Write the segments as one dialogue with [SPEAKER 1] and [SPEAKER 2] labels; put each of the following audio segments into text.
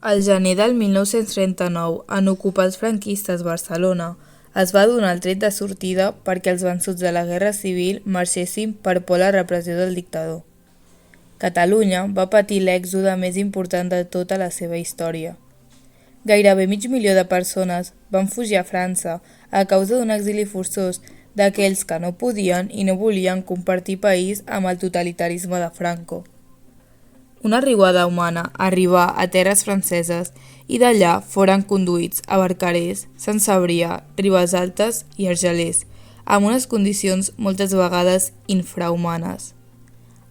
[SPEAKER 1] Al gener del 1939, en ocupar els franquistes Barcelona, es va donar el tret de sortida perquè els vençuts de la Guerra Civil marxessin per por a la repressió del dictador. Catalunya va patir l'èxode més important de tota la seva història. Gairebé mig milió de persones van fugir a França a causa d'un exili forçós d'aquells que no podien i no volien compartir país amb el totalitarisme de Franco. Una riuada humana arribà a terres franceses i d'allà foren conduïts a Barcarès, Sant Cebrià, Ribesaltes i Argelers, amb unes condicions moltes vegades infrahumanes.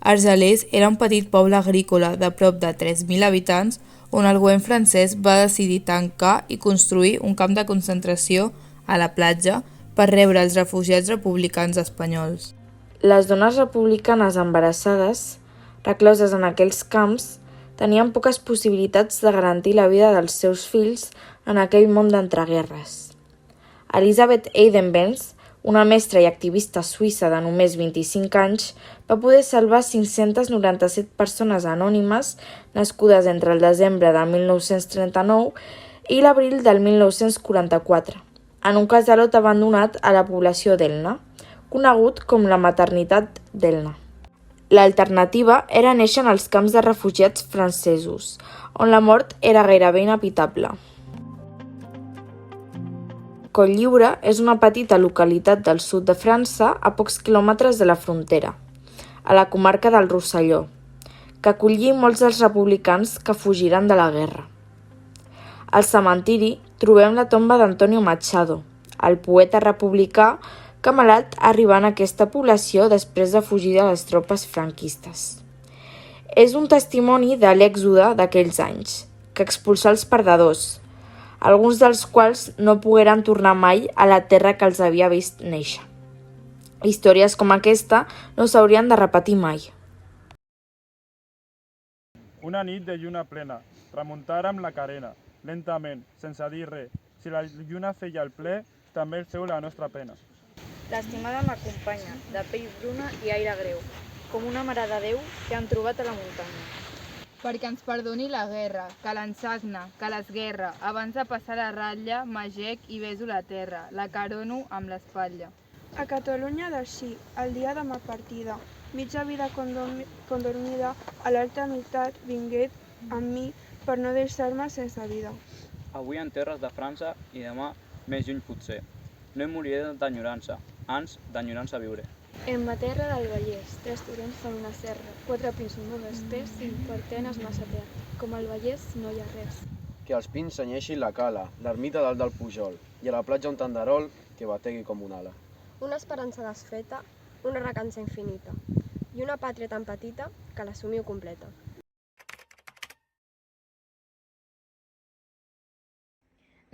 [SPEAKER 1] Argelers era un petit poble agrícola de prop de 3.000 habitants on el govern francès va decidir tancar i construir un camp de concentració a la platja per rebre els refugiats republicans espanyols. Les dones republicanes embarassades, recloses en aquells camps, tenien poques possibilitats de garantir la vida dels seus fills en aquell món d'entreguerres. Elisabeth Eidenbenz, una mestra i activista suïssa de només 25 anys, va poder salvar 597 persones anònimes nascudes entre el desembre de 1939 i l'abril del 1944, en un casalot abandonat a la població d'Elna, conegut com la maternitat d'Elna. L'alternativa era néixer en els camps de refugiats francesos, on la mort era gairebé inevitable. Cotlliure és una petita localitat del sud de França a pocs quilòmetres de la frontera, a la comarca del Rosselló, que acollí molts dels republicans que fugiren de la guerra. Al cementiri trobem la tomba d'Antonio Machado, el poeta republicà que malalt arribà en aquesta població després de fugir de les tropes franquistes. És un testimoni de l'èxode d'aquells anys, que expulsà els perdedors, alguns dels quals no pogueren tornar mai a la terra que els havia vist néixer. Històries com aquesta no s'haurien de repetir mai.
[SPEAKER 2] Una nit de lluna plena, remuntàrem la carena, lentament, sense dir res. Si la lluna feia el ple, també el feu la nostra pena.
[SPEAKER 3] L'estimada m'acompanya, de pell bruna i aire greu, com una mare de Déu que han trobat a la muntanya.
[SPEAKER 1] Perquè ens perdoni la guerra, que l'ensagna, que l'esguerra, abans de passar la ratlla, m'agec i beso la terra, la carono amb l'espatlla.
[SPEAKER 4] A Catalunya d'ací, el dia de ma partida, mitja vida condormida, a l'altra meitat vingué amb mi per no deixar-me sense vida.
[SPEAKER 5] Avui en terres de França i demà més lluny potser. No em moriré d'enyorança, ans d'enyorança viure.
[SPEAKER 6] En ma terra del Vallès, 3 torrents fan una serra, 4 pins són molt espès i per tenes massa terra. Com al Vallès no hi ha res.
[SPEAKER 7] Que els pins senyeixin la cala, l'ermita dalt del Pujol, i a la platja un tenderol que bategui com una ala.
[SPEAKER 8] Una esperança desfeta, una recança infinita, i una pàtria tan petita que l'assumiu completa.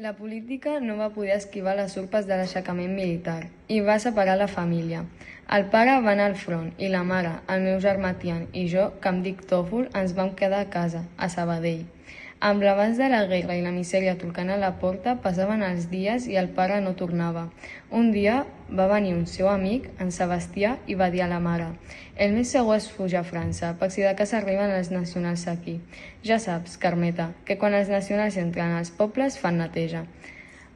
[SPEAKER 9] La política no va poder esquivar les urpes de l'aixecament militar i va separar la família. El pare va anar al front i la mare, el meu germà Tian i jo, que em dic Tòfol, ens vam quedar a casa, a Sabadell. Amb l'abans de la guerra i la misèria tocant a la porta, passaven els dies i el pare no tornava. Un dia va venir un seu amic, en Sebastià, i va dir a la mare: «El més segur és fugir a França, per si de cas arriben els nacionals aquí. Ja saps, Carmeta, que quan els nacionals entren als pobles fan neteja».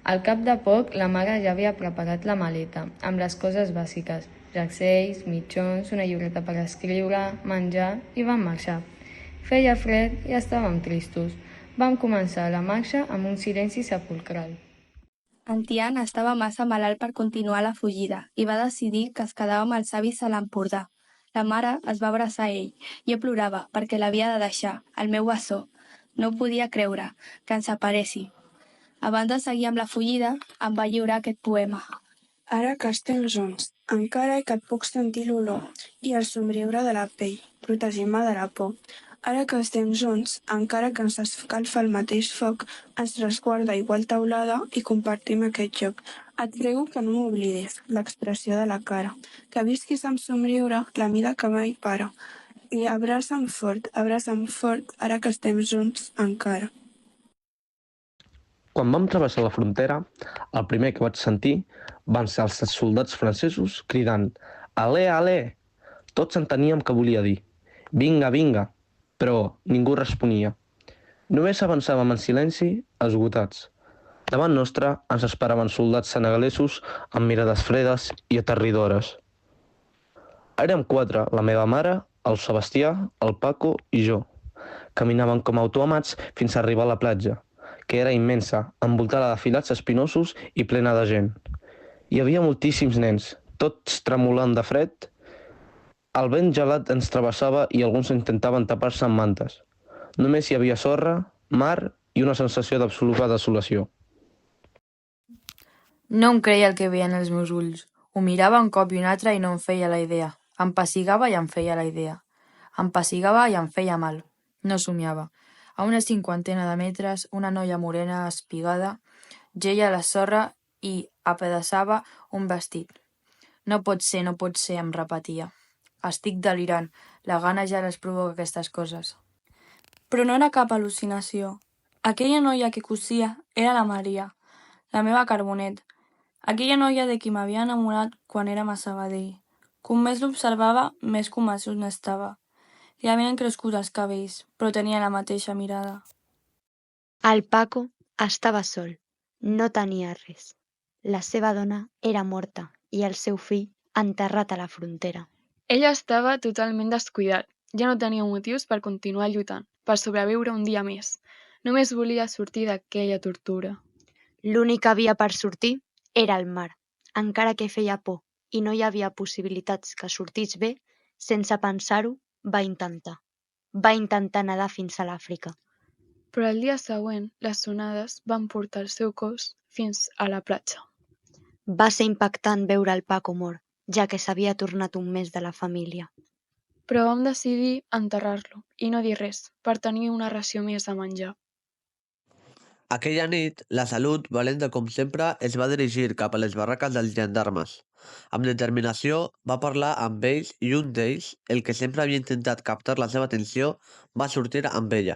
[SPEAKER 9] Al cap de poc, la mare ja havia preparat la maleta, amb les coses bàsiques: jerseis, mitjons, una llibreta per escriure, menjar, i vam marxar. Feia fred i estàvem tristos. Vam començar la marxa amb un silenci sepulcral.
[SPEAKER 10] En Tian estava massa malalt per continuar la fugida i va decidir que es quedava amb els avis a l'Empordà. La mare es va abraçar a ell i jo plorava perquè l'havia de deixar, el meu bessó. No podia creure que ens separessi. Abans de seguir amb la fugida, em va lliurar aquest poema.
[SPEAKER 4] Ara que estem junts, encara que et puc sentir l'olor i el somriure de la pell, protegint-me de la por. Ara que estem junts, encara que ens escalfa el mateix foc, ens resguarda igual teulada i compartim aquest joc. Et prego que no m'oblidis, l'expressió de la cara, que visquis amb somriure la mida que mai para. I abraça'm fort, ara que estem junts encara.
[SPEAKER 11] Quan vam travessar la frontera, el primer que vaig sentir van ser els soldats francesos cridant «Alé, alé!». Tots enteníem què volia dir «Vinga, vinga!», però ningú responia. Només avançàvem en silenci, esgotats. Davant nostre ens esperaven soldats senegalesos amb mirades fredes i aterridores. Érem 4, la meva mare, el Sebastià, el Paco i jo. Caminàvem com automats fins a arribar a la platja, que era immensa, envoltada de filats espinosos i plena de gent. Hi havia moltíssims nens, tots tremolant de fred. El vent gelat ens travessava i alguns intentaven tapar-se amb mantes. Només hi havia sorra, mar i una sensació d'absoluta desolació.
[SPEAKER 12] No em creia el que veien els meus ulls. Ho mirava un cop i un altre i no em feia la idea. Em pessigava i em feia la idea. Em pessigava i em feia mal. No somiava. A una 50 de metres, una noia morena espigada geia a la sorra i apedaçava un vestit. No pot ser, em repetia. Estic delirant. La gana ja les provoca aquestes coses.
[SPEAKER 10] Però no era cap al·lucinació. Aquella noia que cosia era la Maria, la meva Carbonet. Aquella noia de qui m'havia enamorat quan érem a Sabadell. Com més l'observava, més convençut n'estava. Li havien crescut els cabells, però tenia la mateixa mirada.
[SPEAKER 13] El Paco estava sol. No tenia res. La seva dona era morta i el seu fill enterrat a la frontera.
[SPEAKER 6] Ell estava totalment descuidat. Ja no tenia motius per continuar lluitant, per sobreviure un dia més. Només volia sortir d'aquella tortura.
[SPEAKER 13] L'única via per sortir era el mar, encara que feia por i no hi havia possibilitats que sortís bé, sense pensar-ho, va intentar. Va intentar nedar fins a l'Àfrica.
[SPEAKER 6] Però el dia següent, les onades van portar el seu cos fins a la platja.
[SPEAKER 13] Va ser impactant veure el Paco mort, ja que s'havia tornat un mes de la família.
[SPEAKER 6] Però vam decidir enterrar-lo i no dir res, per tenir una ració més de menjar.
[SPEAKER 14] Aquella nit, la Salut, valenta com sempre, es va dirigir cap a les barraques dels gendarmes. Amb determinació, va parlar amb ells i un d'ells, el que sempre havia intentat captar la seva atenció, va sortir amb ella.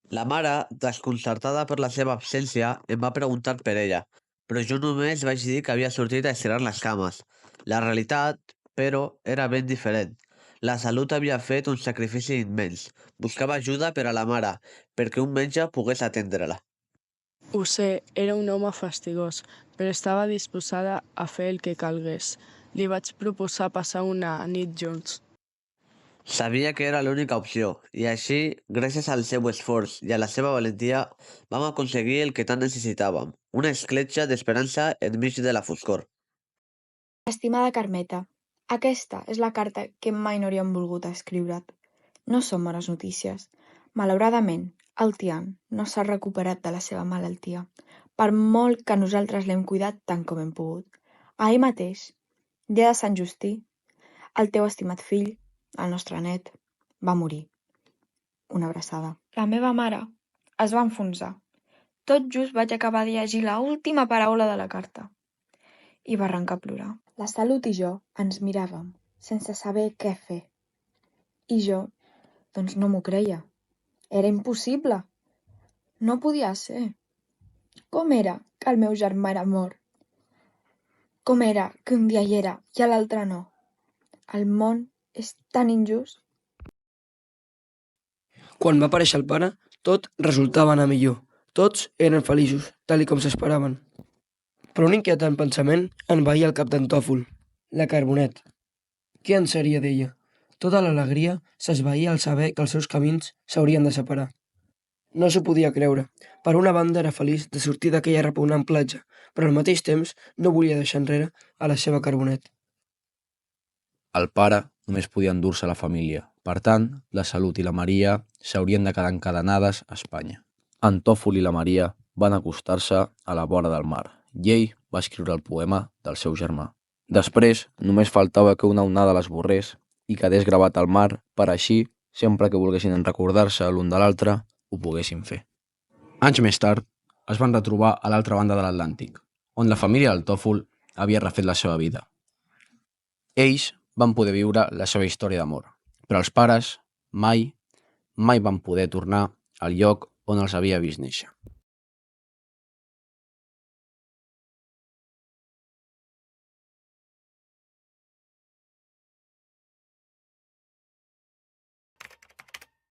[SPEAKER 14] La mare, desconcertada per la seva absència, em va preguntar per ella, però jo només vaig dir que havia sortit a estirar les cames. La realitat, però, era ben diferent. La Salut havia fet un sacrifici immens. Buscava ajuda per a la mare, perquè un metge pogués atendre-la.
[SPEAKER 15] Ho sé, era un home fastigós, però estava disposada a fer el que calgués. Li vaig proposar passar una nit junts.
[SPEAKER 14] Sabia que era l'única opció, i així, gràcies al seu esforç i a la seva valentia, vam aconseguir el que tant necessitàvem, una escletxa d'esperança enmig de la foscor.
[SPEAKER 16] Estimada Carmeta, aquesta és la carta que mai no hauríem volgut escriure't. No són bones notícies. Malauradament, el Tian no s'ha recuperat de la seva malaltia, per molt que nosaltres l'hem cuidat tant com hem pogut. Ahir mateix, dia de Sant Justí, el teu estimat fill, el nostre net, va morir. Una abraçada. La meva mare es va enfonsar. Tot just vaig acabar de llegir l'última paraula de la carta. I va arrencar a plorar. La Salut i jo ens miràvem, sense saber què fer. I jo, doncs no m'ho creia. Era impossible. No podia ser. Com era que el meu germà era mort? Com era que un dia hi era i a l'altre no? El món és tan injust.
[SPEAKER 17] Quan va aparèixer el pare, tot resultava anar millor. Tots eren feliços, tal com s'esperaven. Però un inquietant pensament envaïa el cap d'en Tòfol, la Carbonet. Què en seria d'ella? Tota l'alegria s'esvaïa al saber que els seus camins s'haurien de separar. No s'ho podia creure. Per una banda era feliç de sortir d'aquella repugnant platja, però al mateix temps no volia deixar enrere a la seva Carbonet.
[SPEAKER 18] El pare només podia endur-se la família. Per tant, la Salut i la Maria s'haurien de quedar encadenades a Espanya. En Tòfol i la Maria van acostar-se a la vora del mar i ell va escriure el poema del seu germà. Després, només faltava que una onada l'esborrés i quedés gravat al mar per així, sempre que volguessin recordar-se l'un de l'altre, ho poguessin fer. Anys més tard, es van retrobar a l'altra banda de l'Atlàntic, on la família del Tòfol havia refet la seva vida. Ells van poder viure la seva història d'amor, però els pares mai van poder tornar al lloc on els havia vist néixer.